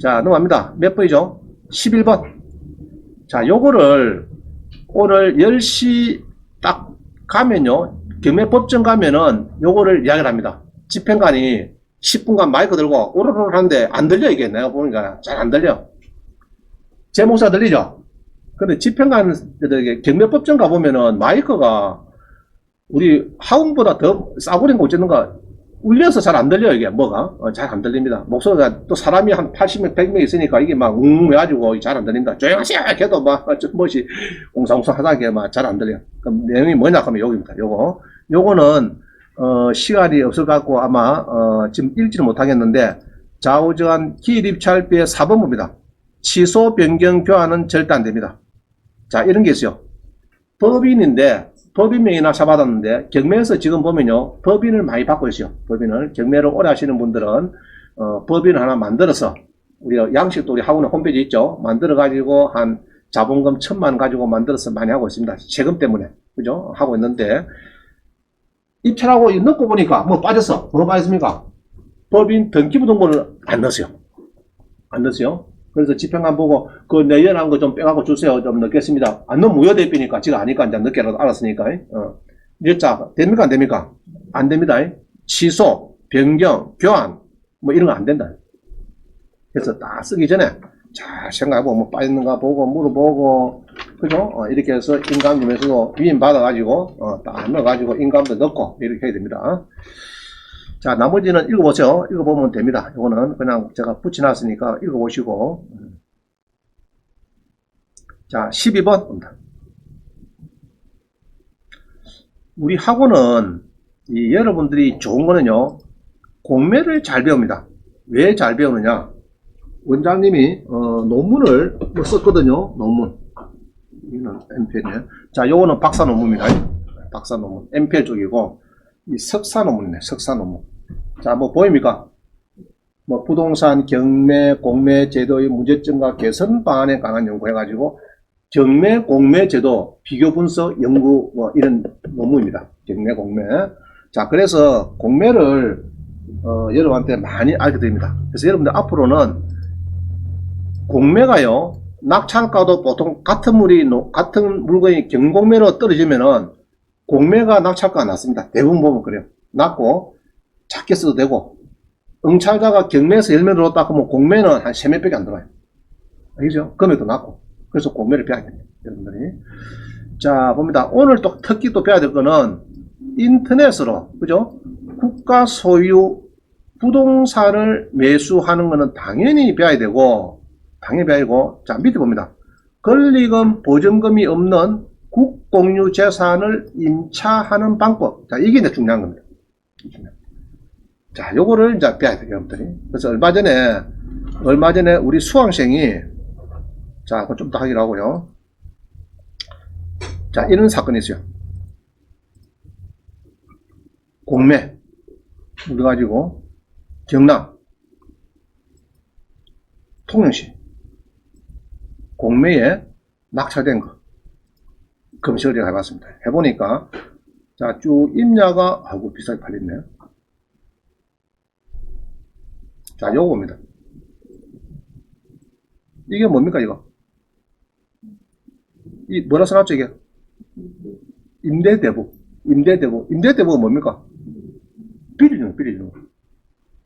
자, 넘어갑니다. 몇 번이죠? 11번. 자, 요거를 오늘 10시 딱 가면요. 경매법정 가면은 요거를 이야기를 합니다. 집행관이 10분간 마이크 들고 오르르 하는데 안 들려, 이게. 내가 보니까 잘 안 들려. 제 목소리가 들리죠? 근데 집행관, 경매법정 가보면은 마이크가 우리 하운보다 더 싸구린 거 어쨌는가 울려서 잘 안 들려요, 이게 뭐가. 잘 안 들립니다. 목소리가 또 사람이 한 80명, 100명 있으니까 이게 막 해가지고 잘 안 들립니다. 조용하세요! 해도 막, 뭐지, 옹상옹상 하다게 막 잘 안 들려요. 그럼 내용이 뭐냐 하면 요겁니다. 요거는, 시간이 없어갖고 아마, 지금 읽지는 못하겠는데, 좌우정한 기입찰비의 4번부입니다. 취소, 변경, 교환은 절대 안 됩니다. 자, 이런 게 있어요. 법인인데, 법인명의 낙찰받았는데, 경매에서 지금 보면요, 법인을 많이 받고 있어요. 법인을. 경매를 오래 하시는 분들은, 법인을 하나 만들어서, 우리가 양식도 우리 학원에 홈페이지 있죠? 만들어가지고, 한 자본금 1,000만 가지고 만들어서 많이 하고 있습니다. 세금 때문에. 그죠? 하고 있는데, 입찰하고 넣고 보니까, 뭐 빠졌어. 뭐 빠졌습니까? 법인 등기부등본을 안 넣었어요. 안 넣었어요. 그래서 집행관 보고 그 내연한 거 좀 빼갖고 주세요. 좀 넣겠습니다. 안 넣으면 무효대비니까 지가 아니까 이제 넣게라도 알았으니까. 자, 됩니까? 안 됩니까? 안 됩니다. 취소, 변경, 교환 뭐 이런 거 안 된다. 그래서 딱 쓰기 전에 잘 생각해보고 뭐 빠졌는가 보고 물어보고 그죠? 이렇게 해서 인감점에서도 위임 받아가지고 딱 넣어가지고 인감도 넣고 이렇게 해야 됩니다. 자, 나머지는 읽어보세요. 읽어보면 됩니다. 이거는 그냥 제가 붙여놨으니까 읽어보시고. 자, 12번. 우리 학원은, 여러분들이 좋은 거는요, 공매를 잘 배웁니다. 왜 잘 배우느냐? 원장님이, 논문을 썼거든요. 논문. 이거는 MPL이에요. 자, 요거는 박사 논문입니다. 박사 논문. MPL 쪽이고, 이 석사 논문이네. 석사 논문. 자, 뭐 보입니까? 뭐 부동산 경매 공매 제도의 문제점과 개선 방안에 관한 연구해가지고 경매 공매 제도 비교 분석 연구 뭐 이런 논문입니다. 경매 공매. 자, 그래서 공매를 여러분한테 많이 알게 됩니다. 그래서 여러분들 앞으로는 공매가요, 낙찰가도 보통 같은 물건이 경공매로 떨어지면은 공매가 낙찰가가 낮습니다. 대부분 보면 그래요. 낮고 작게 써도 되고, 응찰자가 경매에서 10명 들어왔다 하면 공매는 한 3명 밖에 안 들어와요. 알겠죠? 금액도 낮고. 그래서 공매를 배워야 됩니다. 여러분들이. 자, 봅니다. 오늘 또 특히 또 배워야 될 거는 인터넷으로, 그죠? 국가 소유 부동산을 매수하는 거는 당연히 배워야 되고, 자, 밑에 봅니다. 권리금, 보증금이 없는 국공유 재산을 임차하는 방법. 자, 이게 이제 중요한 겁니다. 자, 요거를 이제 배워야 돼요, 여러분들이. 그래서 얼마 전에 우리 수강생이, 자, 그건 좀 더 하기로 하고요. 자, 이런 사건이 있어요. 공매. 그래가지고, 경남, 통영시, 공매에 낙찰된 거. 검색을 해봤습니다. 해보니까, 자, 쭉 임야가, 아이고, 비싸게 팔렸네요. 자, 요거 봅니다. 이게 뭡니까, 이거? 이, 뭐라 써놨죠, 이게? 임대대부. 임대대부가 뭡니까? 비리주는, 비리주.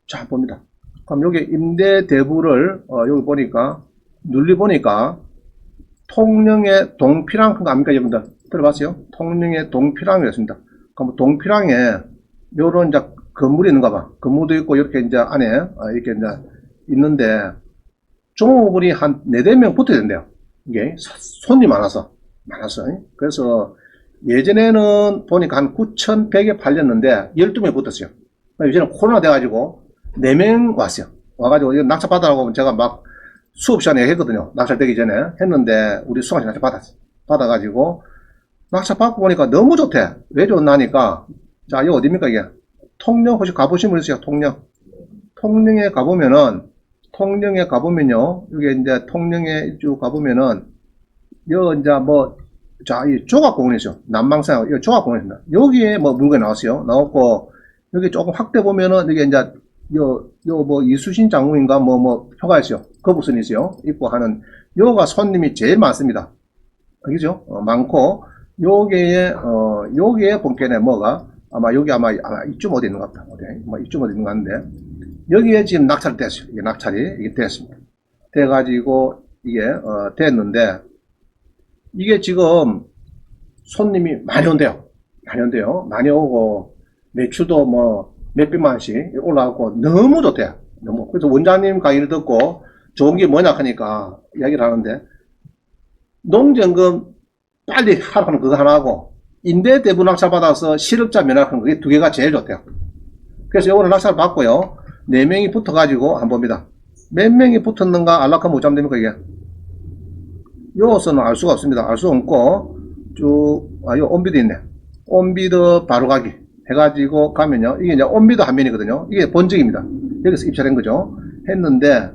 자, 봅니다. 그럼 여기 임대대부를, 여기 보니까, 눌러보니까, 통영의 동피랑, 그거 압니까, 여러분들? 들어봤어요? 통영의 동피랑이었습니다. 그럼 동피랑에, 요런, 이제, 건물이 있는가 봐. 건물도 있고, 이렇게 이제 안에, 이렇게 이제 있는데, 종업원이 한 4~5명 붙어야 된대요. 이게, 손이 많아서. 그래서, 예전에는 보니까 한 9,100에 팔렸는데, 12명이 붙었어요. 요즘에는 코로나 돼가지고, 4명 왔어요. 와가지고, 이거 낙찰 받으라고 제가 막 수업 시간에 했거든요. 낙찰되기 전에 했는데, 우리 수강생 낙찰 받았어요. 받아가지고, 낙찰 받고 보니까 너무 좋대. 왜 좋나니까, 자, 이거 어딥니까, 이게? 통영 혹시 가보신 분 있어요? 통영에 가보면요, 이게 이제 통영에 쭉 가보면은, 여 이제 뭐, 자, 이 조각공원이 있어요. 남방산, 이 조각공원입니다. 여기에 뭐 물건이 나왔어요. 나왔고, 여기 조금 확대 보면은, 이게 이제, 뭐 이수신 장군인가, 뭐, 표가 있어요. 거북선이 있어요. 입고 하는, 요가 손님이 제일 많습니다. 그죠? 많고, 요게의 본캐네 뭐가, 아마 여기 아마 이쯤 어디 있는 것 같다. 어디? 뭐 이쯤 어디 있는 것 같은데, 여기에 지금 낙찰이 됐어요. 이게 낙찰이, 이게 됐습니다. 돼가지고, 이게, 됐는데, 이게 지금 손님이 많이 온대요. 많이 온대요. 많이 오고, 매출도 뭐, 몇백만원씩 올라가고, 너무 좋대요. 너무. 그래서 원장님 강의를 듣고, 좋은 게 뭐냐 하니까, 이야기를 하는데, 농정금 빨리 하라는 그거 하나 하고, 임대 대부 낙찰 받아서 실업자 면허하는 그게 두 개가 제일 좋대요. 그래서 요거는 낙찰 받고요. 4명이 붙어가지고 한번 봅니다. 몇 명이 붙었는가 알락하면 못 잡으면 됩니까, 이게? 요것은 알 수가 없습니다. 알 수 없고, 요 온비도 있네. 온비도 바로 가기. 해가지고 가면요. 이게 이제 온비도 한 면이거든요. 이게 본직입니다. 여기서 입찰한 거죠. 했는데,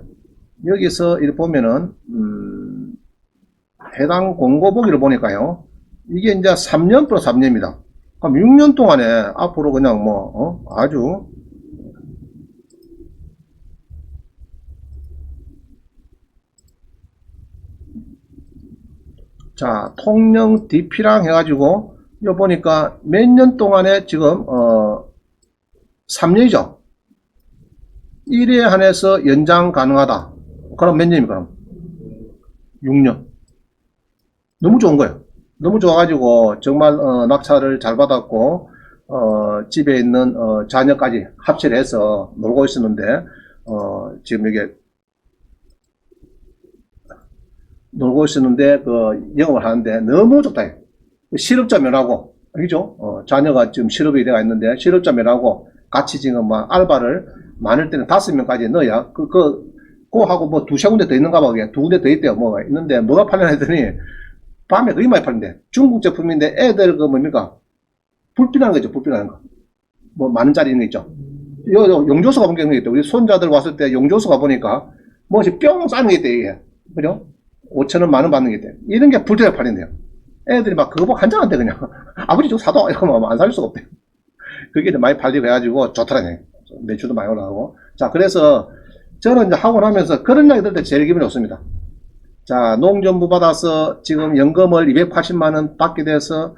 여기서 이렇게 보면은, 해당 공고 보기를 보니까요. 이게 이제 3년 플러스 3년입니다. 그럼 6년 동안에 앞으로 그냥 뭐, 아주, 자, 통영 DP랑 해가지고, 요 보니까 몇 년 동안에 지금, 3년이죠. 1에 한해서 연장 가능하다. 그럼 몇 년입니까? 그럼? 6년. 너무 좋은 거예요. 너무 좋아가지고, 정말, 낙찰을 잘 받았고, 집에 있는, 자녀까지 합체를 해서 놀고 있었는데, 지금 이게, 놀고 있었는데, 영업을 하는데, 너무 좋다. 실업자 면하고, 그죠? 자녀가 지금 실업이 되어 있는데, 실업자 면하고, 같이 지금 막 알바를 많을 때는 5명까지 넣어야, 하고 뭐 2-3군데 더 있는가 봐. 2군데 더 있대요. 뭐가 있는데, 뭐가 팔려나 했더니, 밤에 거의 많이 팔린대. 중국 제품인데, 애들 뭡니까? 불빛나는 거죠. 불빛나는 거. 뭐, 많은 짜리 있는 거 있죠. 용조소 가본 게 있대. 우리 손자들 왔을 때 용조소 가보니까, 뭐지 뿅 싸는 게 있대, 이게. 그죠? 5,000원, 만원 받는 게 있대. 이런 게 불태워 팔린대요. 애들이 막 그거 보고 한장한대, 그냥. 아버지 저 사도, 이러면 안 살 수가 없대. 그게 많이 팔리고 해가지고 좋더라네. 매출도 많이 올라가고. 자, 그래서 저는 이제 하고 나면서 그런 이야기 들을 때 제일 기분이 좋습니다. 자, 농전부 받아서 지금 연금을 280만원 받게 돼서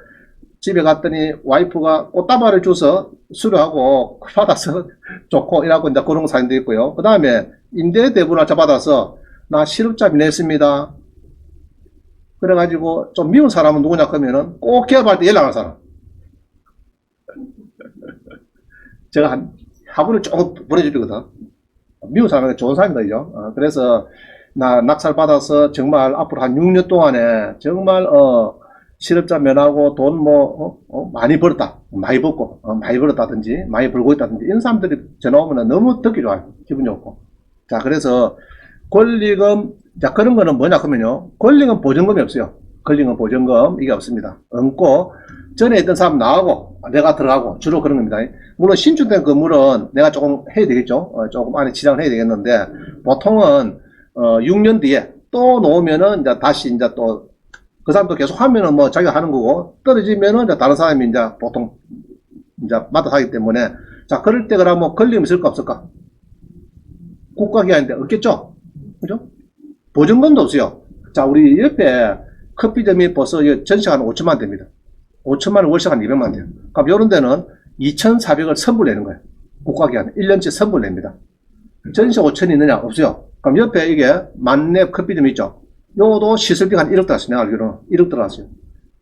집에 갔더니 와이프가 꽃다발을 줘서 수료하고 받아서 좋고 이라고 이제 그런 사연도 있고요. 그 다음에 임대 대부를 받아서 나 실업자비 냈습니다. 그래가지고 좀 미운 사람은 누구냐 하면은 꼭 개업할 때 연락할 사람. 제가 한 화분을 조금 보내주거든. 미운 사람은 좋은 사람인 거죠. 그래서 나 낙찰 받아서 정말 앞으로 한 6년 동안에 정말 실업자 면하고 돈 많이 벌었다. 많이 벌고 많이 벌었다든지 많이 벌고 있다든지 이런 사람들이 전화 오면 너무 듣기 좋아요. 기분 좋고. 자, 그래서 권리금, 자, 그런 거는 뭐냐 하면요. 권리금 보증금이 없어요. 권리금 보증금 이게 없습니다. 없고 전에 있던 사람 나가고 내가 들어가고 주로 그런 겁니다. 물론 신축된 건물은 내가 조금 해야 되겠죠. 조금 안에 지장을 해야 되겠는데 보통은 6년 뒤에 또 놓으면은 이제 다시 이제 또 그 사람도 계속 하면은 뭐 자기가 하는 거고 떨어지면은 이제 다른 사람이 이제 보통 이제 맡아서 하기 때문에 자, 그럴 때 그러면 권리금 있을까 없을까? 국가기관인데 없겠죠? 그죠? 보증금도 없어요. 자, 우리 옆에 커피점이 벌써 전시가 한 5천만 됩니다. 5천만 원 월세가 한 200만 돼요. 그럼 요런 데는 2,400을 선불 내는 거예요. 국가기관 1년치 선불 냅니다. 전시 5천이 있느냐? 없어요. 그럼 옆에 이게 만렙 커피점 있죠? 요도 시설비가 한 1억 들어갔어요. 내가 알기로는 1억 들어갔어요.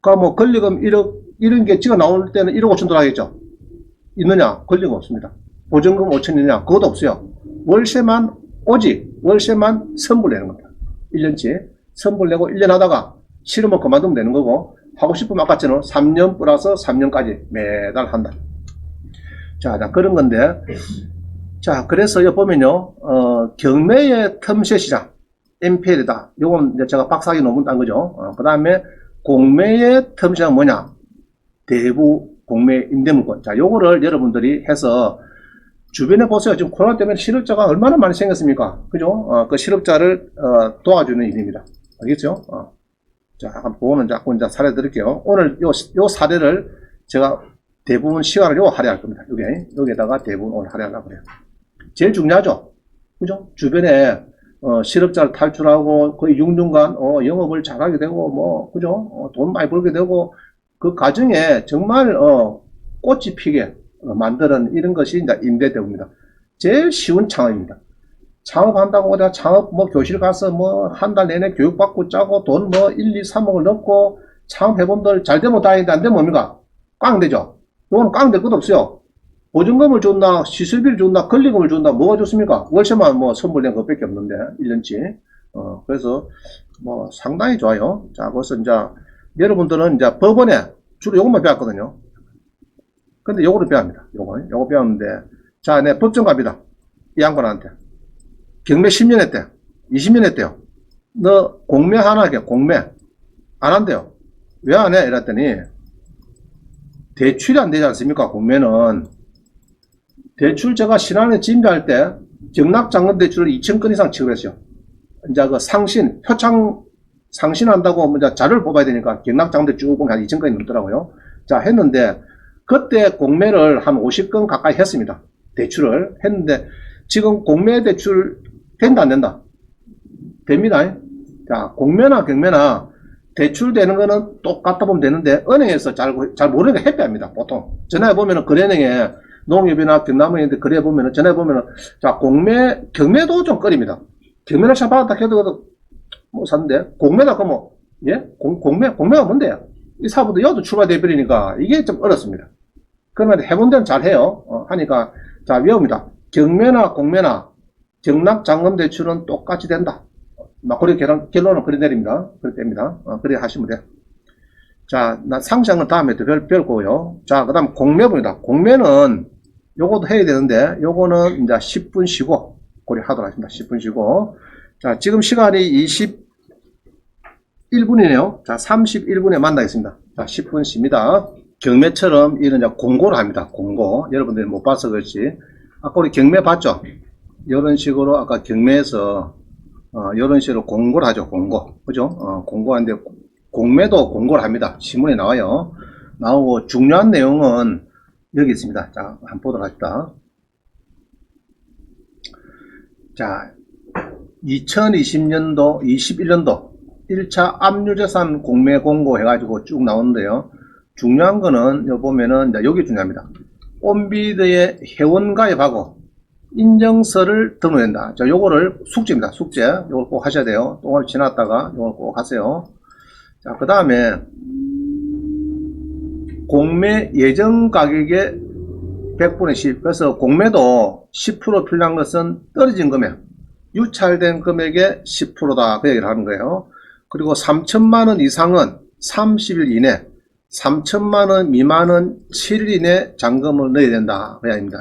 그럼 뭐 권리금 1억 이런 게 찍어 나올 때는 1억 5천 들어가겠죠? 있느냐? 권리금 없습니다. 보증금 5천 있느냐? 그것도 없어요. 월세만 오직 월세만 선불 내는 겁니다. 1년치 선불 내고 1년 하다가 싫으면 그만두면 되는 거고 하고 싶으면 아까처럼 3년 플러스 3년까지 매달 한다. 자, 그런 건데 자, 그래서 여기 보면요 경매의 틈새 시장 MPL이다. 요건 이제 제가 박사학위 논문 딴 거죠. 그 다음에 공매의 틈새 시장 뭐냐? 대부 공매 임대물건. 자, 요거를 여러분들이 해서 주변에 보세요. 지금 코로나 때문에 실업자가 얼마나 많이 생겼습니까? 그죠? 그 실업자를 도와주는 일입니다. 알겠죠? 자, 한번 그거는 자꾸 이제 사례 드릴게요. 오늘 요 사례를 제가 대부분 시간을 요 할애할 겁니다. 여기에다가 대부분 오늘 할애하려고 그래요. 제일 중요하죠? 그죠? 주변에 실업자를 탈출하고 거의 6년간 영업을 잘하게 되고 뭐 그죠? 돈 많이 벌게 되고 그 과정에 정말 꽃이 피게 만드는 이런 것이 이제 임대대우입니다. 제일 쉬운 창업입니다. 창업한다고 내가 창업 뭐 교실 가서 뭐 한 달 내내 교육받고 짜고 돈 뭐 1, 2, 3억을 넣고 창업해본들 잘 되면 다행인데 안 되면 뭡니까? 꽝 되죠. 이거는 꽝 될 것도 없어요. 보증금을 줬나, 시설비를 줬나, 권리금을 줬나, 뭐가 좋습니까? 월세만 뭐 선불된 것밖에 없는데, 1년치. 그래서 뭐 상당히 좋아요. 자, 그래서 이제 여러분들은 이제 법원에 주로 요것만 배웠거든요. 근데 요거를 배웁니다. 요거 배웠는데, 자, 내 법정 갑니다. 이 양반한테. 경매 10년 했대. 20년 했대요. 너 공매 하나 하게, 공매. 안 한대요. 왜 안 해? 이랬더니, 대출이 안 되지 않습니까? 공매는. 대출 제가 신안에 진입할 때 경락장급대출을 2,000건 이상 취급했어요. 이제 그 상신, 표창 상신한다고 이제 자료를 뽑아야 되니까 경락장급대 쭉 보면 한 2,000건이 넘더라고요. 자, 했는데 그때 공매를 한 50건 가까이 했습니다. 대출을 했는데 지금 공매 대출 된다 안 된다? 됩니다. 자, 공매나 경매나 대출되는 거는 똑같다 보면 되는데 은행에서 잘 모르니까 회피합니다. 보통 전화해 보면은 거래은행에 농협이나 경남은행인데 거래해 보면은 전화해 보면은 자 공매 경매도 좀 꺼립니다. 경매를 샵하다 해도 뭐 샀는데 공매다 그러면 예 공매가 뭔데요? 이 사부도 여도 출발돼 버리니까 이게 좀 어렵습니다. 그러면 해본 데는 잘 해요. 하니까 자 외웁니다. 경매나 공매나 경락장금 대출은 똑같이 된다. 막 그렇게 결론은 그래 내립니다. 그렇게 됩니다. 그래 하시면 돼요. 자, 나 상장은 다음에 또 배울 거고요. 자, 그 다음 공매입니다. 공매는 요것도 해야 되는데, 요거는 이제 10분 쉬고, 고려하도록 하겠습니다. 10분 쉬고. 자, 지금 시간이 21분이네요. 자, 31분에 만나겠습니다. 자, 10분 쉽니다. 경매처럼 이런 이제 공고를 합니다. 공고. 여러분들이 못 봐서 그렇지. 아까 우리 경매 봤죠? 이런 식으로 아까 경매에서, 이런 식으로 공고를 하죠. 공고. 그죠? 공고하는데, 공매도 공고를 합니다. 신문에 나와요. 나오고 중요한 내용은 여기 있습니다. 자, 한번 보도록 합시다. 자, 2020년도, 21년도 1차 압류재산 공매 공고 해가지고 쭉 나오는데요. 중요한 거는 여기 보면은 여기 중요합니다. 온비드에 회원 가입하고 인증서를 등록한다. 자, 요거를 숙제입니다. 숙제. 요걸 꼭 하셔야 돼요. 동안 지났다가 요걸 꼭 하세요. 자, 그 다음에 공매 예정 가격의 100분의 10. 그래서 공매도 10% 필요한 것은 떨어진 금액, 유찰된 금액의 10%다. 그 얘기를 하는 거예요. 그리고 3천만원 이상은 30일 이내, 3천만원 미만은 7일 이내 잔금을 넣어야 된다. 그 얘기입니다.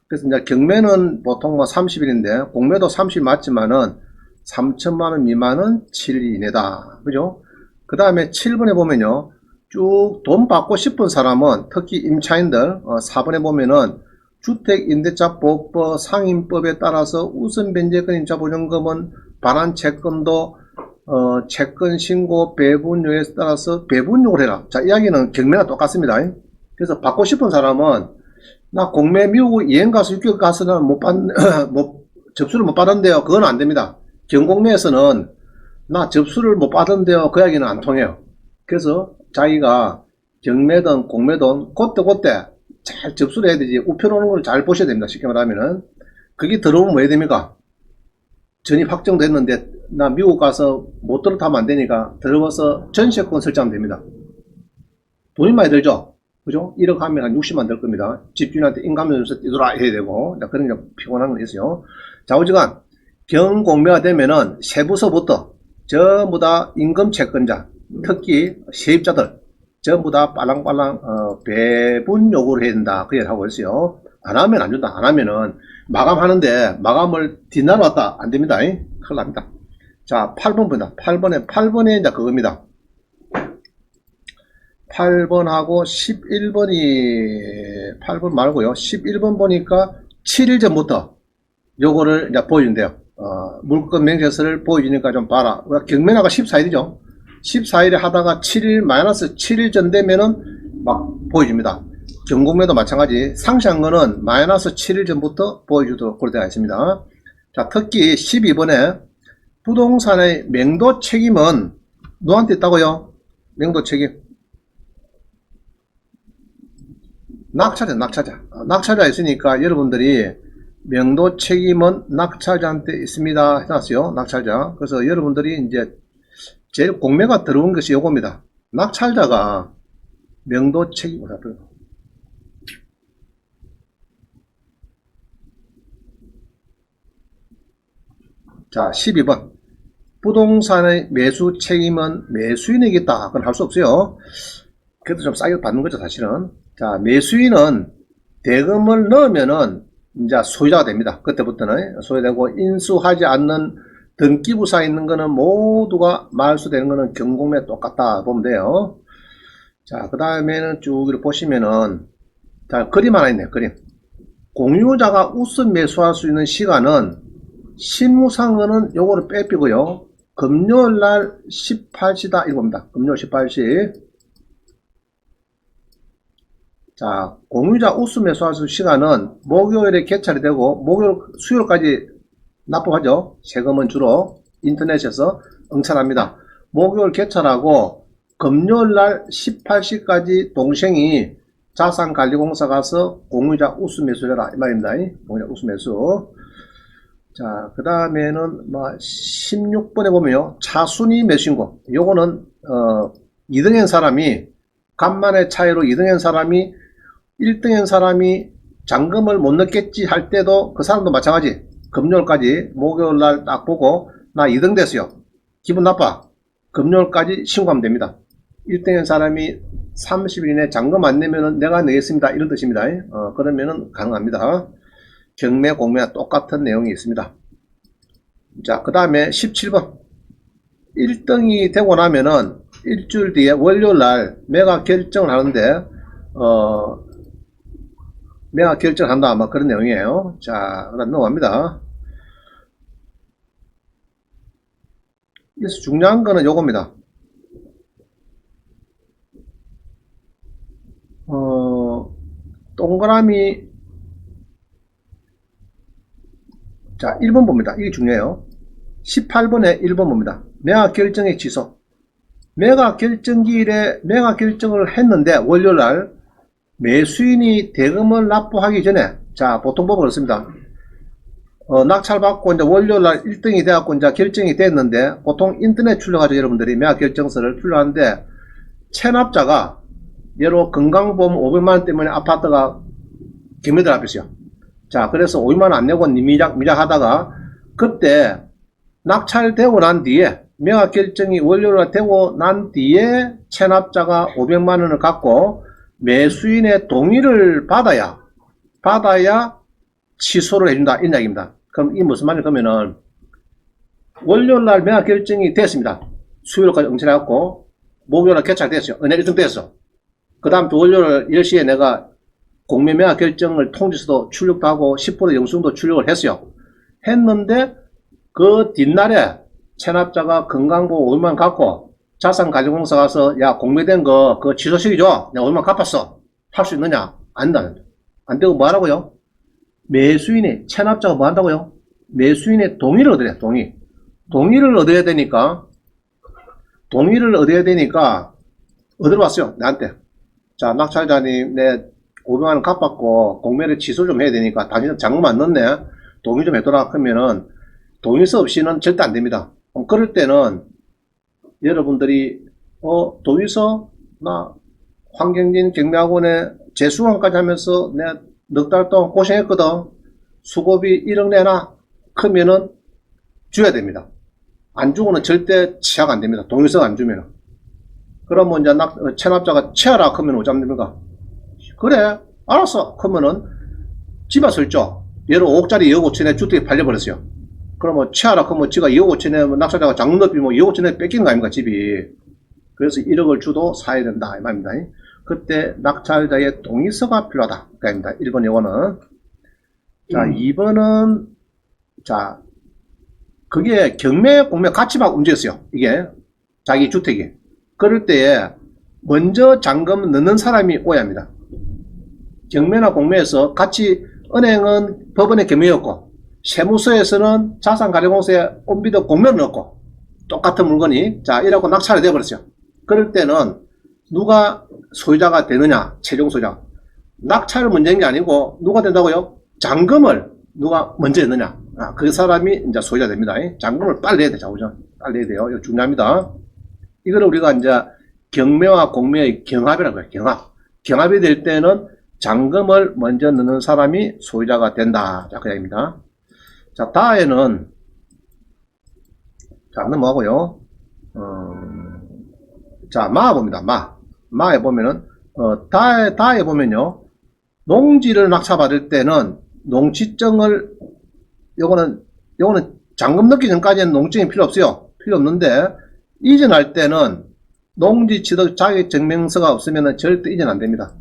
그래서 이제 경매는 보통 뭐 30일인데, 공매도 30일 맞지만은 3천만원 미만은 7일 이내다. 그죠? 그 다음에 7번에 보면요. 쭉 돈 받고 싶은 사람은 특히 임차인들 4번에 보면은 주택임대차보호법 상임법에 따라서 우선 변제권 임차 보증금은 반환 채권도 채권 신고 배분료에 따라서 배분료를 해라. 자, 이야기는 경매나 똑같습니다. 그래서 받고 싶은 사람은 나 공매 미국 여행 가서 6개월 가서는 접수를 못 받은데요. 그건 안 됩니다. 경공매에서는 나 접수를 못 받은데요. 그 이야기는 안 통해요. 그래서 자기가 경매든 공매든 그때 잘 접수를 해야 되지. 우편 오는 걸 잘 보셔야 됩니다. 쉽게 말하면은. 그게 들어오면 뭐 해야 됩니까? 전입 확정됐는데 나 미국 가서 못 들어타면 안 되니까 들어가서 전세권 설정하면 됩니다. 돈이 많이 들죠? 그죠? 1억 하면 한 60만 들 겁니다. 집주인한테 인감면서 뛰돌아 해야 되고, 그런 게 피곤한 건 있어요. 자, 오지간 경공매가 되면은 세부서부터 전부 다 임금 채권자, 특히 세입자들 전부 다 빨랑빨랑 배분 요구를 해야 된다. 그 얘기를 하고 있어요. 안 하면 안 준다. 안 하면은 마감하는데 마감을 뒷날 왔다. 안 됩니다. 큰일 납니다. 자, 8번 보다. 8번에 이제 그겁니다. 8번하고 11번이 8번 말고요. 11번 보니까 7일 전부터 요거를 이제 보여준대요. 물건 명세서를 보여주니까 좀 봐라. 경매나가 14일이죠. 14일에 하다가 7일 마이너스 7일 전 되면은 막 보여줍니다. 경공매도 마찬가지. 상시한 거는 마이너스 7일 전부터 보여주도록 그렇게 되어 있습니다. 자, 특히 12번에 부동산의 맹도 책임은 누구한테 있다고요? 맹도 책임. 낙찰자 있으니까 여러분들이 명도 책임은 낙찰자한테 있습니다 해놨어요. 낙찰자. 그래서 여러분들이 이제 제일 공매가 들어온 것이 요겁니다. 낙찰자가 명도 책임을 하도록. 자, 12번. 부동산의 매수 책임은 매수인에게 있다. 그건 할 수 없어요. 그래도 좀 싸게 받는 거죠, 사실은. 자, 매수인은 대금을 넣으면은 이제 소유자가 됩니다. 그때부터는 소유되고, 인수하지 않는 등기부사 있는 거는 모두가 말소되는 거는 경공매 똑같다 보면 돼요. 자, 그 다음에는 쭉 이렇게 보시면은, 자, 그림 하나 있네요, 그림. 공유자가 우선 매수할 수 있는 시간은 실무상은 요거를 빼피고요. 금요일 날 18시다 이겁니다. 금요일 18시. 자, 공유자 우수 매수할 수 있는 시간은 목요일에 개찰이 되고 목요일 수요일까지 납부하죠. 세금은 주로 인터넷에서 응찰합니다. 목요일 개찰하고 금요일 날 18시까지 동생이 자산관리공사 가서 공유자 우수 매수해라 이 말입니다. 공유자 우수 매수. 자, 그 다음에는 16번에 보면요, 차순위 매수인고, 요거는 2등인 사람이 간만의 차이로 2등인 사람이 1등인 사람이 잔금을 못 넣겠지 할 때도 그 사람도 마찬가지. 금요일까지 목요일날 딱 보고 나 2등 됐어요. 기분 나빠. 금요일까지 신고하면 됩니다. 1등인 사람이 30일 이내 잔금 안 내면은 내가 내겠습니다. 이런 뜻입니다. 그러면은 가능합니다. 경매, 공매와 똑같은 내용이 있습니다. 자, 그 다음에 17번. 1등이 되고 나면은 일주일 뒤에 월요일날 매각 결정을 하는데, 매각 결정을 한다. 아마 그런 내용이에요. 자, 그다음 넘어갑니다. 여기서 중요한 거는 요겁니다. 동그라미, 자, 1번 봅니다. 이게 중요해요. 18번에 1번 봅니다. 매각 결정의 취소. 매각 결정기일에 매각 결정을 했는데 월요일날 매수인이 대금을 납부하기 전에, 자, 보통 보면 그렇습니다. 낙찰받고 이제 월요일날 1등이 돼갖고 이제 결정이 됐는데, 보통 인터넷 출력하죠. 여러분들이 매각 결정서를 출력하는데, 체납자가 예로 건강보험 500만원 때문에 아파트가 경매들 앞에서요. 자, 그래서 500만원 안 내고 미작 하다가 그때 낙찰되고 난 뒤에 매각 결정이 월요일날 되고 난 뒤에 체납자가 500만원을 갖고 매수인의 동의를 받아야 취소를 해준다 이 이야기입니다. 그럼 이게 무슨 말이냐 그러면은 월요일날 매각 결정이 됐습니다. 수요일까지 응찰해갖고 목요일날 개찰됐어요. 은행 1등 됐어. 그 다음 또 월요일 10시에 내가 공매 매각 결정을 통지서도 출력도 하고 10% 영수증도 출력을 했어요. 했는데 그 뒷날에 체납자가 건강보험 500만원 갖고 자산관리공사 가서 야 공매된 거 그거 취소시키죠. 내가 500만원 갚았어. 할 수 있느냐? 안 된다. 안 되고 뭐 하라고요? 매수인의 체납자가 뭐 한다고요? 매수인의 동의를 얻어야 돼. 동의를 얻어야 되니까 어디로 왔어요? 나한테. 자, 낙찰자님 내 500만원 갚았고 공매를 취소 좀 해야 되니까 당신 잔금 안 넣네. 동의 좀 해둬라. 그러면은 동의서 없이는 절대 안 됩니다. 그럴 때는 여러분들이 동의서 나 황경진 경매학원에 재수강까지 하면서 내가 넉 달 동안 고생했거든. 수고비 1억 내놔. 그러면은 줘야 됩니다. 안 주고는 절대 취하가 안 됩니다. 동의서가 안 주면은. 그러면 이제 체납자가 취하라 그러면 어쩌면 됩니까? 그래 알았어 그러면은 집에 설죠. 예로 5억짜리 2억 5천에 주택이 팔려버렸어요. 그러면 취하라 그러면 지가 2억 5천에 낙찰자가 장롱 높이 뭐 2억 5천에 뺏긴 거 아닙니까 집이. 그래서 1억을 주도 사야 된다 이 말입니다. 그때 낙찰자의 동의서가 필요하다 그 말입니다. 1번 요거는. 자 2번은 자 그게 경매 공매 같이 막 움직였어요. 이게 자기 주택이. 그럴 때에 먼저 잔금 넣는 사람이 오야 합니다. 경매나 공매에서 같이 은행은 법원의 경매였고 세무서에서는 자산가리공사에 온비도 공면을 넣고 똑같은 물건이 자 이라고 낙찰이 되어버렸어요. 그럴 때는 누가 소유자가 되느냐, 최종 소유자. 낙찰을 문제인 게 아니고 누가 된다고요? 잔금을 누가 먼저 했느냐. 그 사람이 이제 소유자 됩니다. 잔금을 빨리 내야 되죠. 빨리 내야 돼요. 이거 중요합니다. 이거를 우리가 이제 경매와 공매의 경합이라고 해요. 경합이 될 때는 잔금을 먼저 넣는 사람이 소유자가 된다. 자, 그 얘기입니다. 자, 다에는, 자, 넘어가고요. 자, 마에 봅니다. 마에 보면은, 다에 보면요. 농지를 낙찰받을 때는 농지증을, 요거는 잔금 넣기 전까지는 농지증이 필요 없어요. 필요 없는데, 이전할 때는 농지 취득 자격 증명서가 없으면 절대 이전 안 됩니다.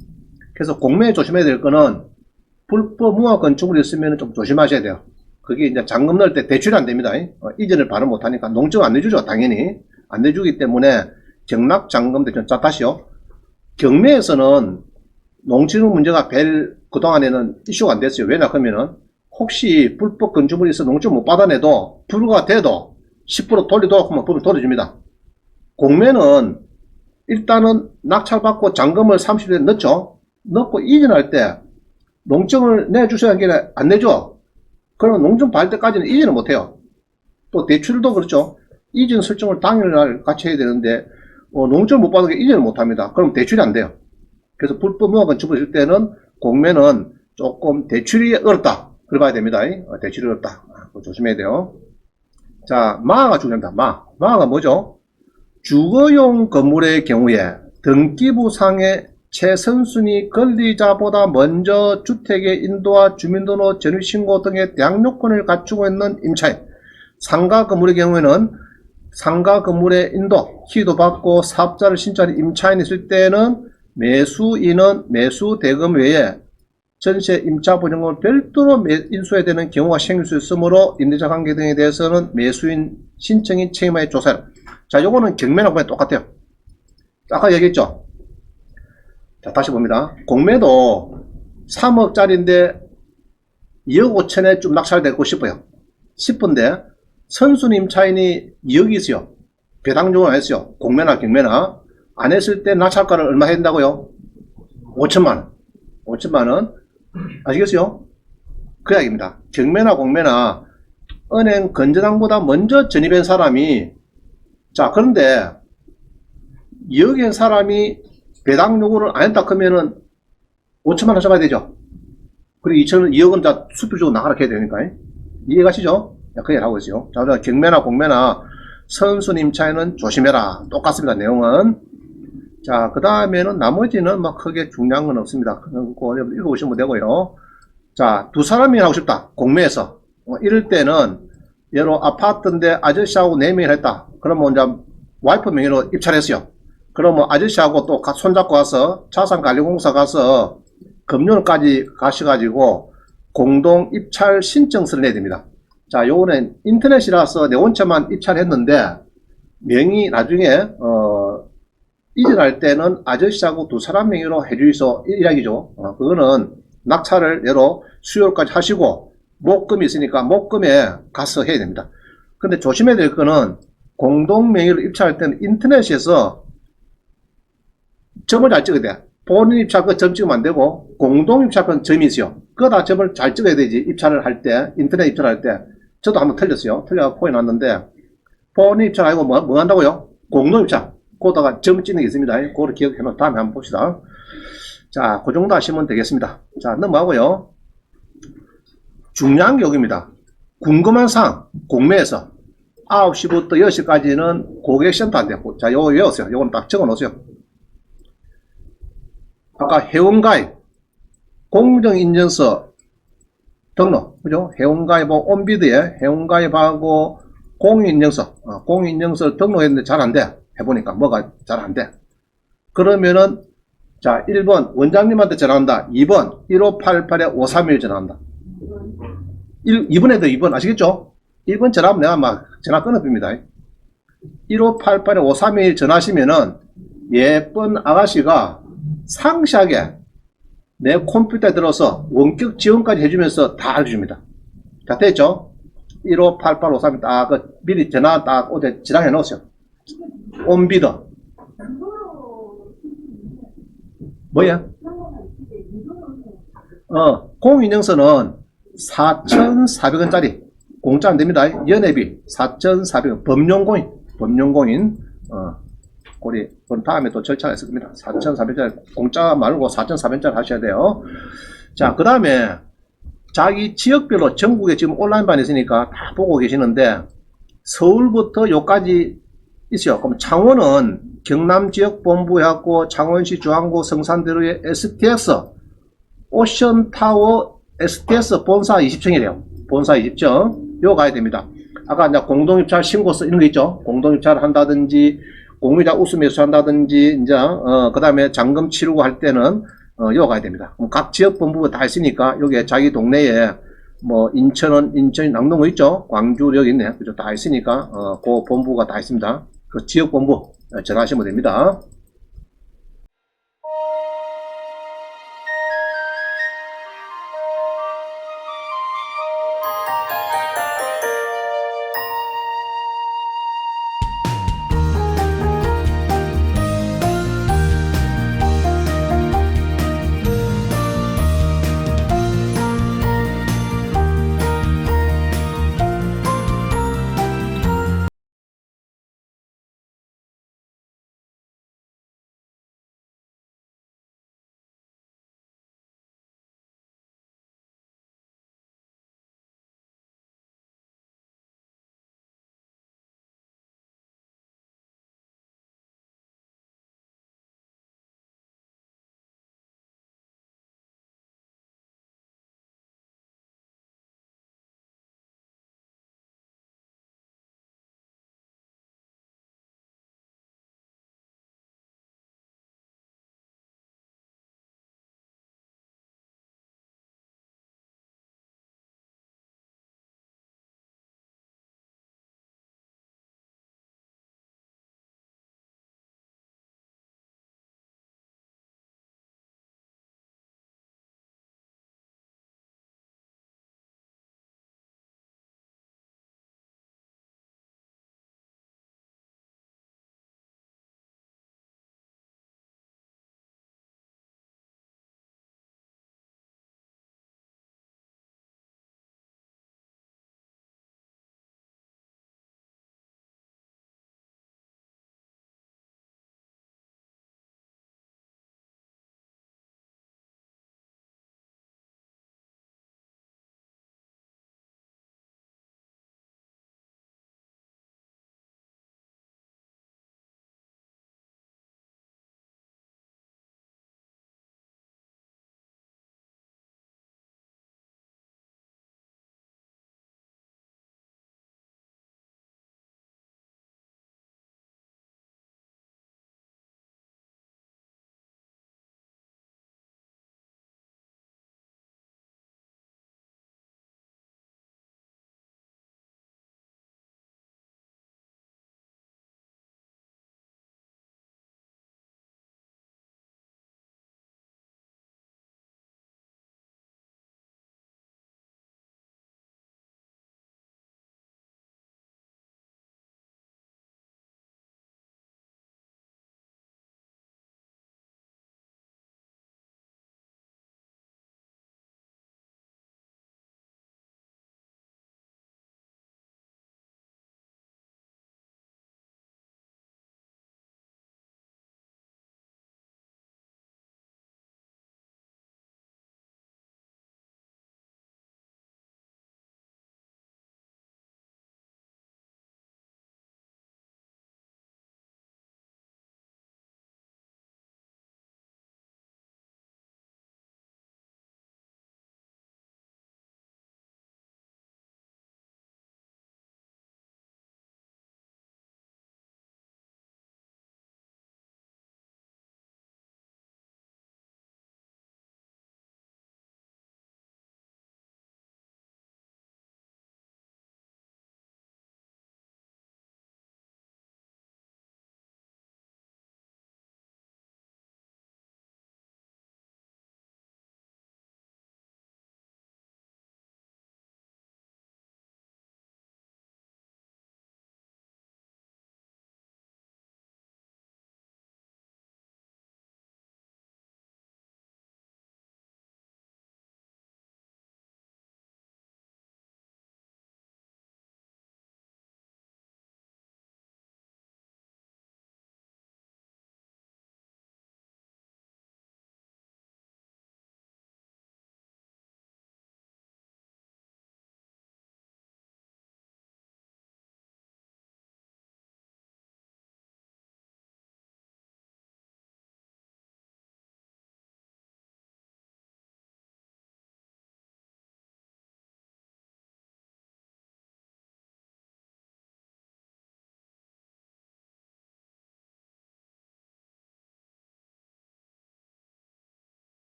그래서 공매에 조심해야 될 거는 불법 무효 건축물이 있으면 좀 조심하셔야 돼요. 그게 이제 잔금 넣을 때 대출이 안 됩니다. 이전을 발언 못 하니까 농증 안 내주죠. 당연히 안 내주기 때문에 경락 잔금 대출. 자, 다시요. 경매에서는 농지증 문제가 그동안에는 이슈가 안 됐어요. 왜냐 하면은 혹시 불법 건축물이 있어 농증 못 받아내도 불구가 돼도 10% 돌리도록 하면 법을 돌려줍니다. 공매는 일단은 낙찰받고 잔금을 30일 넣죠. 넣고 이전할 때 농증을 내주셔야 하길래 안 내줘. 그러면 농증 받을 때까지는 이전을 못해요. 또 대출도 그렇죠. 이전 설정을 당일날 같이 해야 되는데 농증을 못 받은 게 이전을 못합니다. 그럼 대출이 안 돼요. 그래서 불법 무효 건축을 있을 때는 공매는 조금 대출이 어렵다. 그래 봐야 됩니다. 대출이 어렵다. 조심해야 돼요. 자, 마가 중요합니다. 마가 뭐죠? 주거용 건물의 경우에 등기부상의 최선순위 권리자보다 먼저 주택의 인도와 주민등록 전입신고 등의 대항 요건을 갖추고 있는 임차인. 상가 건물의 경우에는 상가 건물의 인도, 희도 받고 사업자를 신청하는 임차인이 있을 때는 매수인은 매수 대금 외에 전세 임차 보증금을 별도로 인수해야 되는 경우가 생길 수 있으므로 임대차 관계 등에 대해서는 매수인 신청인 책임하에 조사해라. 자, 요거는 경매나 공매 똑같아요. 아까 얘기했죠. 자, 다시 봅니다. 공매도 3억짜리인데 2억 5천에 좀 낙찰되고 싶은데 선순위 임차인이 2억이 있어요. 배당 요구를 안 했어요. 공매나 경매나 안 했을 때 낙찰가를 얼마 해야 된다고요? 5천만원. 5천만원. 아시겠어요? 그 이야기입니다. 경매나 공매나 은행 건전항보다 먼저 전입한 사람이, 자, 그런데 2억인 사람이 배당 요구를 안 했다 그러면은 5천만 원 잡아야 되죠. 그리고 2억은 다 수표적으로 나가라 해야 되니까. 이해가시죠? 그 얘기를 하고 있어요. 자, 경매나 공매나 선순위 임차인은 조심해라. 똑같습니다. 내용은. 자, 그 다음에는 나머지는 막 크게 중요한 건 없습니다. 그거 읽어보시면 되고요. 자, 두 사람이 하고 싶다. 공매에서. 이럴 때는 예로 아파트인데 아저씨하고 4명이 했다. 그러면 이제 와이프 명의로 입찰했어요. 그러면 아저씨하고 또 손잡고 가서 자산관리공사 가서 금융까지 가셔가지고 공동 입찰 신청서를 내야 됩니다. 자, 요거는 인터넷이라서 내 혼자만 입찰했는데 명의 나중에 이전할 때는 아저씨하고 두 사람 명의로 해주이소 이야기죠. 그거는 낙찰을 예로 수요일까지 하시고 목금이 있으니까 목금에 가서 해야 됩니다. 근데 조심해야 될 거는 공동 명의로 입찰할 때는 인터넷에서 점을 잘 찍어야 돼. 본인 입찰 그 점 찍으면 안 되고 공동 입찰 건 점이 있어요. 그거 다 점을 잘 찍어야 되지. 입찰을 할 때, 인터넷 입찰할 때. 저도 한번 틀렸어요. 틀려서 포에 놨는데 본인 입찰 아니고 뭐 한다고요? 공동 입찰. 거기다가 점 찍는 게 있습니다. 그거를 기억해놓은 다음에 한번 봅시다. 자, 그 정도 하시면 되겠습니다. 자, 넘어가고요. 중요한 게 여기입니다. 궁금한 사항, 공매에서 9시부터 10시까지는 고객센터 안 되고, 자, 요거 외우세요. 요거는 딱 적어 놓으세요. 아까 회원가입, 공정인증서 등록, 그죠? 회원가입하고 온비드에 회원가입하고 공인인증서, 공인인증서 등록했는데 잘 안 돼. 해보니까 뭐가 잘 안 돼. 그러면은, 자, 1번 원장님한테 전화한다. 2번 1588-5311 전화한다. 2번에도 2번 아시겠죠? 1번 전화하면 내가 막 전화 끊어줍니다. 1588-5311 전화하시면은 예쁜 아가씨가 상세하게 내 컴퓨터에 들어서 원격 지원까지 해주면서 다 알려줍니다. 자, 됐죠? 158853 딱, 미리 전화 딱, 어제 지정해 놓으세요. 온비더. 뭐야? 공인인증서는 4,400원짜리. 공짜 안 됩니다. 연회비 4,400원. 법령공인. 우리 다음에 또 절차가 있을 겁니다. 4,400원짜리. 공짜 말고 4,400원짜리 하셔야 돼요. 자, 그 다음에 자기 지역별로 전국에 지금 온라인반이 있으니까 다 보고 계시는데 서울부터 요까지 있어요. 그럼 창원은 경남지역본부해갖고 창원시 중앙구 성산대로의 STS 오션타워 STS 본사 20층이래요. 본사 20층 요 가야 됩니다. 아까 이제 공동입찰 신고서 이런 거 있죠. 공동입찰을 한다든지 공유자 우수매수 한다든지 이제 그 다음에 잔금 치르고 할 때는 요 가야 됩니다. 그럼 각 지역본부가 다 있으니까 여기에 자기 동네에 뭐 인천은 인천 남동구 있죠. 광주 여기 있네. 그죠? 다 있으니까 그 본부가 다 있습니다. 그 지역본부 전화하시면 됩니다.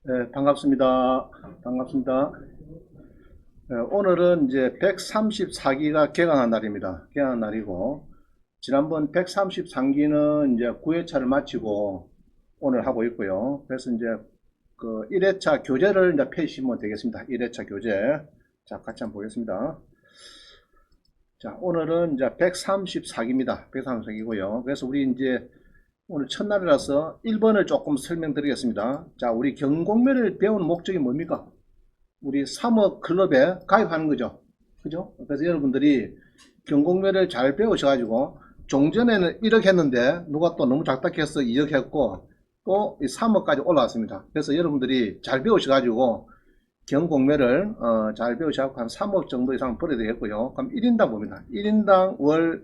네, 반갑습니다. 반갑습니다. 오늘은 이제 134기가 개강한 날입니다. 개강한 날이고, 지난번 133기는 이제 9회차를 마치고 오늘 하고 있고요. 그래서 이제 그 1회차 교재를 이제 펴시면 되겠습니다. 1회차 교재. 자, 같이 한번 보겠습니다. 자, 오늘은 이제 134기입니다. 134기고요. 그래서 우리 이제 오늘 첫날이라서 1번을 조금 설명드리겠습니다. 자, 우리 경공매를 배우는 목적이 뭡니까? 우리 3억 클럽에 가입하는 거죠. 그죠? 그래서 여러분들이 경공매를 잘 배우셔가지고 종전에는 1억 했는데 누가 또 너무 작다해서 2억 했고 또 3억까지 올라왔습니다. 그래서 여러분들이 잘 배우셔가지고 경공매를 잘 배우셔서 한 3억 정도 이상 벌어야 되겠고요. 그럼 1인당 봅니다. 1인당 월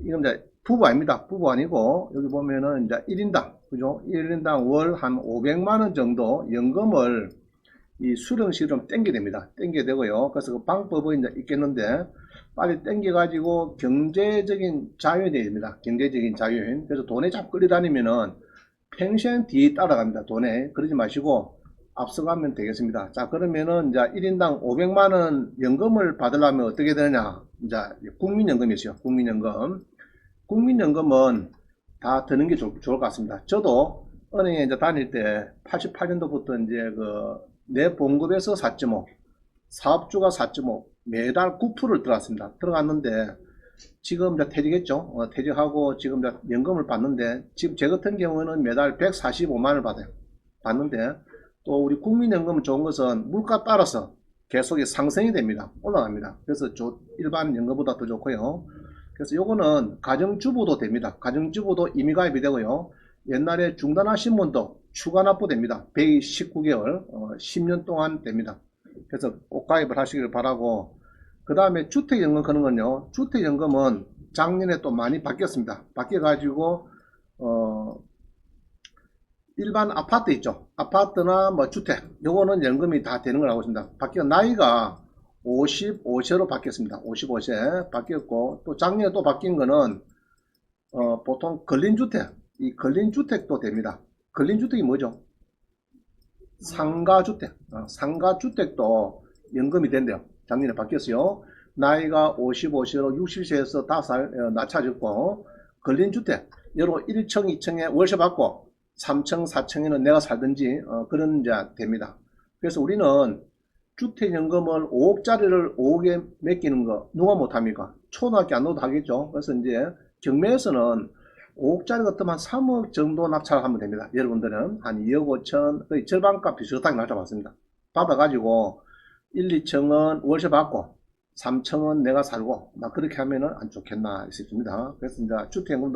이건 이제 부부 아닙니다. 부부 아니고 여기 보면은 이제 1인당 그죠? 1인당 월 한 500만원 정도 연금을 이 수령식으로 땡겨야 됩니다. 땡겨야 되고요. 그래서 그 방법은 이제 있겠는데 빨리 땡겨 가지고 경제적인 자유인이 됩니다. 경제적인 자유인. 그래서 돈에 자꾸 끌려다니면은 평생 뒤에 따라갑니다. 돈에. 그러지 마시고 앞서가면 되겠습니다. 자, 그러면은 이제 1인당 500만원 연금을 받으려면 어떻게 되느냐? 이제 국민연금이죠. 국민연금. 국민연금은 다 드는 게 좋을 것 같습니다. 저도 은행에 이제 다닐 때 88년도부터 이제 내 봉급에서 4.5, 사업주가 4.5, 매달 9%를 들어갔습니다. 들어갔는데 지금 이제 퇴직했죠. 퇴직하고 지금 이제 연금을 받는데 지금 제 같은 경우는 매달 145만원을 받아요. 받는데 또 우리 국민연금은 좋은 것은 물가 따라서 계속 상승이 됩니다. 올라갑니다. 그래서 일반 연금보다 더 좋고요. 그래서 요거는 가정주부도 됩니다. 가정주부도 임의가입이 되고요. 옛날에 중단하신 분도 추가 납부됩니다. 119개월 10년 동안 됩니다. 그래서 꼭 가입을 하시길 바라고, 그 다음에 주택연금 그런 건요, 주택연금은 작년에 또 많이 바뀌었습니다. 바뀌어 가지고 일반 아파트 있죠, 아파트나 뭐 주택, 요거는 연금이 다 되는 걸 알고 있습니다. 바뀌어 나이가 55세로 바뀌었습니다. 55세 바뀌었고, 또 작년에 또 바뀐 거는 보통 근린주택, 이 근린주택도 됩니다. 근린주택이 뭐죠? 상가주택. 상가주택도 연금이 된대요. 작년에 바뀌었어요. 나이가 55세로 60세에서 5살 낮춰졌고, 근린주택, 여러 1층, 2층에 월세 받고 3층, 4층에는 내가 살든지 그런 이제 됩니다. 그래서 우리는 주택연금을 5억짜리를 5억에 맡기는 거 누가 못합니까? 초등학교 안 넣어도 하겠죠. 그래서 이제 경매에서는 5억짜리 같으면 한 3억 정도 납찰을 하면 됩니다. 여러분들은 한 2억 5천, 거의 절반값 비슷하게 납찰받습니다. 받아가지고 1, 2층은 월세 받고 3층은 내가 살고 막 그렇게 하면은 안 좋겠나 싶습니다. 그래서 이제 주택연금